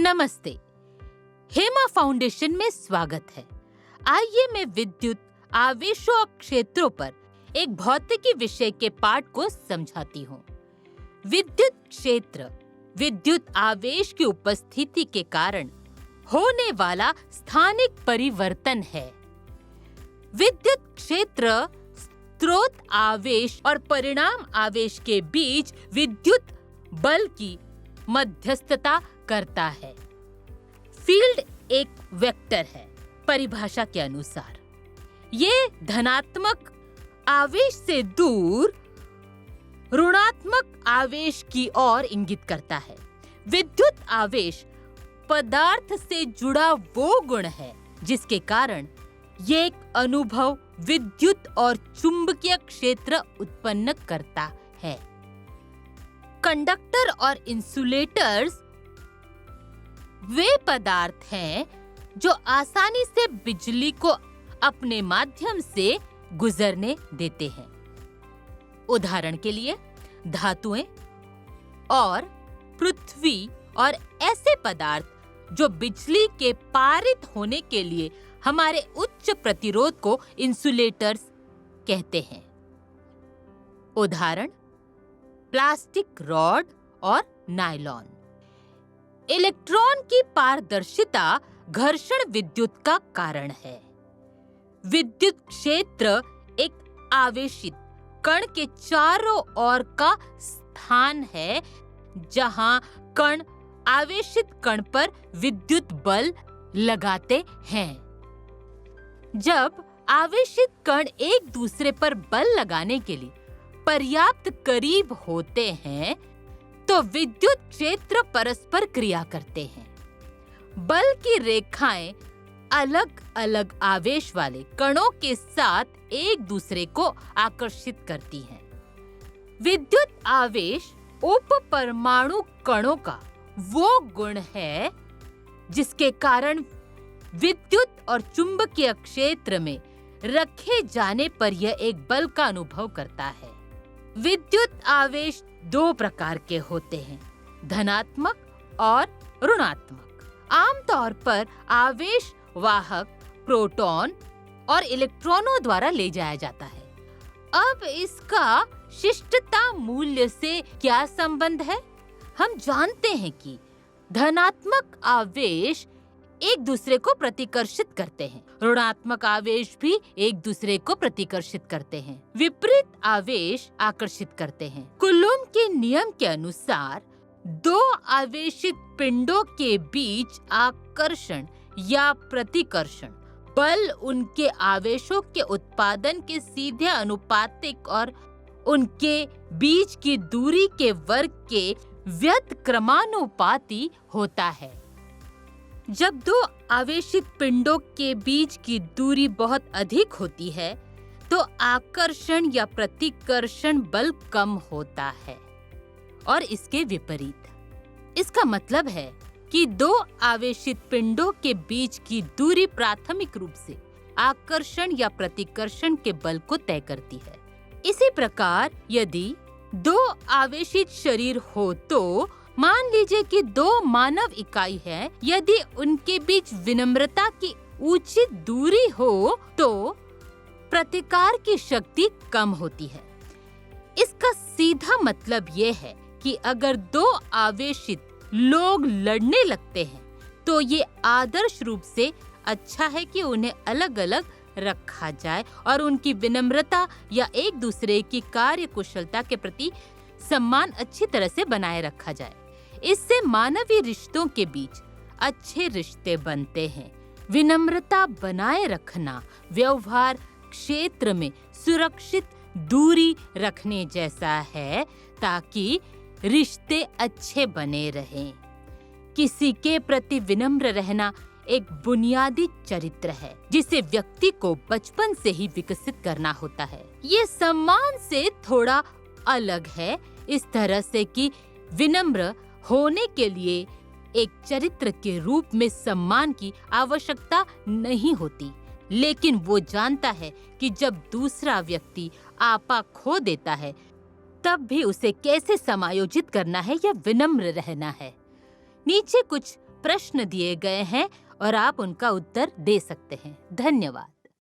नमस्ते। हेमा फाउंडेशन में स्वागत है। आइए मैं विद्युत आवेशों और क्षेत्रों पर एक भौतिकी विषय के पाठ को समझाती हूँ। विद्युत क्षेत्र विद्युत आवेश की उपस्थिति के कारण होने वाला स्थानिक परिवर्तन है। विद्युत क्षेत्र स्रोत आवेश और परिणाम आवेश के बीच विद्युत बल की मध्यस्थता करता है। फील्ड एक वेक्टर है। परिभाषा के अनुसार ये धनात्मक आवेश से दूर ऋणात्मक आवेश की ओर इंगित करता है। विद्युत आवेश पदार्थ से जुड़ा वो गुण है जिसके कारण ये एक अनुभव विद्युत और चुंबकीय क्षेत्र उत्पन्न करता है। कंडक्टर और इंसुलेटर्स वे पदार्थ हैं जो आसानी से बिजली को अपने माध्यम से गुजरने देते हैं। उदाहरण के लिए धातुएं और पृथ्वी और ऐसे पदार्थ जो बिजली के पारित होने के लिए हमारे उच्च प्रतिरोध को इंसुलेटर्स कहते हैं। उदाहरण प्लास्टिक रॉड और नायलॉन। इलेक्ट्रॉन की पारदर्शिता घर्षण विद्युत का कारण है। विद्युत क्षेत्र एक आवेशित कण के चारों ओर का स्थान है जहां कण आवेशित कण पर विद्युत बल लगाते हैं। जब आवेशित कण एक दूसरे पर बल लगाने के लिए पर्याप्त करीब होते हैं तो विद्युत क्षेत्र परस्पर क्रिया करते हैं। बल की रेखाएं अलग-अलग आवेश वाले कणों के साथ एक दूसरे को आकर्षित करती हैं। विद्युत आवेश उप परमाणु कणों का वो गुण है जिसके कारण विद्युत और चुंबकीय क्षेत्र में रखे जाने पर यह एक बल का अनुभव करता है। विद्युत आवेश दो प्रकार के होते हैं, धनात्मक और ऋणात्मक। आमतौर पर आवेश वाहक प्रोटॉन और इलेक्ट्रॉनों द्वारा ले जाया जाता है। अब इसका शिष्टता मूल्य से क्या संबंध है? हम जानते हैं कि धनात्मक आवेश एक दूसरे को प्रतिकर्षित करते हैं, ऋणात्मक आवेश भी एक दूसरे को प्रतिकर्षित करते हैं, विपरीत आवेश आकर्षित करते हैं। कूलॉम के नियम के अनुसार दो आवेशित पिंडों के बीच आकर्षण या प्रतिकर्षण बल उनके आवेशों के उत्पादन के सीधे अनुपातिक और उनके बीच की दूरी के वर्ग के व्युत्क्रमानुपाती होता है। जब दो आवेशित पिंडों के बीच की दूरी बहुत अधिक होती है तो आकर्षण या प्रतिकर्षण बल कम होता है और इसके विपरीत। इसका मतलब है कि दो आवेशित पिंडों के बीच की दूरी प्राथमिक रूप से आकर्षण या प्रतिकर्षण के बल को तय करती है। इसी प्रकार यदि दो आवेशित शरीर हो तो मान लीजिए कि दो मानव इकाई है, यदि उनके बीच विनम्रता की उचित दूरी हो तो प्रतिकार की शक्ति कम होती है। इसका सीधा मतलब यह है कि अगर दो आवेशित लोग लड़ने लगते हैं तो ये आदर्श रूप से अच्छा है कि उन्हें अलग-अलग रखा जाए और उनकी विनम्रता या एक दूसरे की कार्य कुशलता के प्रति सम्मान अच्छी तरह से बनाए रखा जाए। इससे मानवीय रिश्तों के बीच अच्छे रिश्ते बनते हैं। विनम्रता बनाए रखना व्यवहार क्षेत्र में सुरक्षित दूरी रखने जैसा है ताकि रिश्ते अच्छे बने रहें। किसी के प्रति विनम्र रहना एक बुनियादी चरित्र है जिसे व्यक्ति को बचपन से ही विकसित करना होता है। ये सम्मान से थोड़ा अलग है, इस तरह से कि विनम्र होने के लिए एक चरित्र के रूप में सम्मान की आवश्यकता नहीं होती, लेकिन वो जानता है कि जब दूसरा व्यक्ति आपा खो देता है तब भी उसे कैसे समायोजित करना है या विनम्र रहना है। नीचे कुछ प्रश्न दिए गए हैं और आप उनका उत्तर दे सकते हैं। धन्यवाद।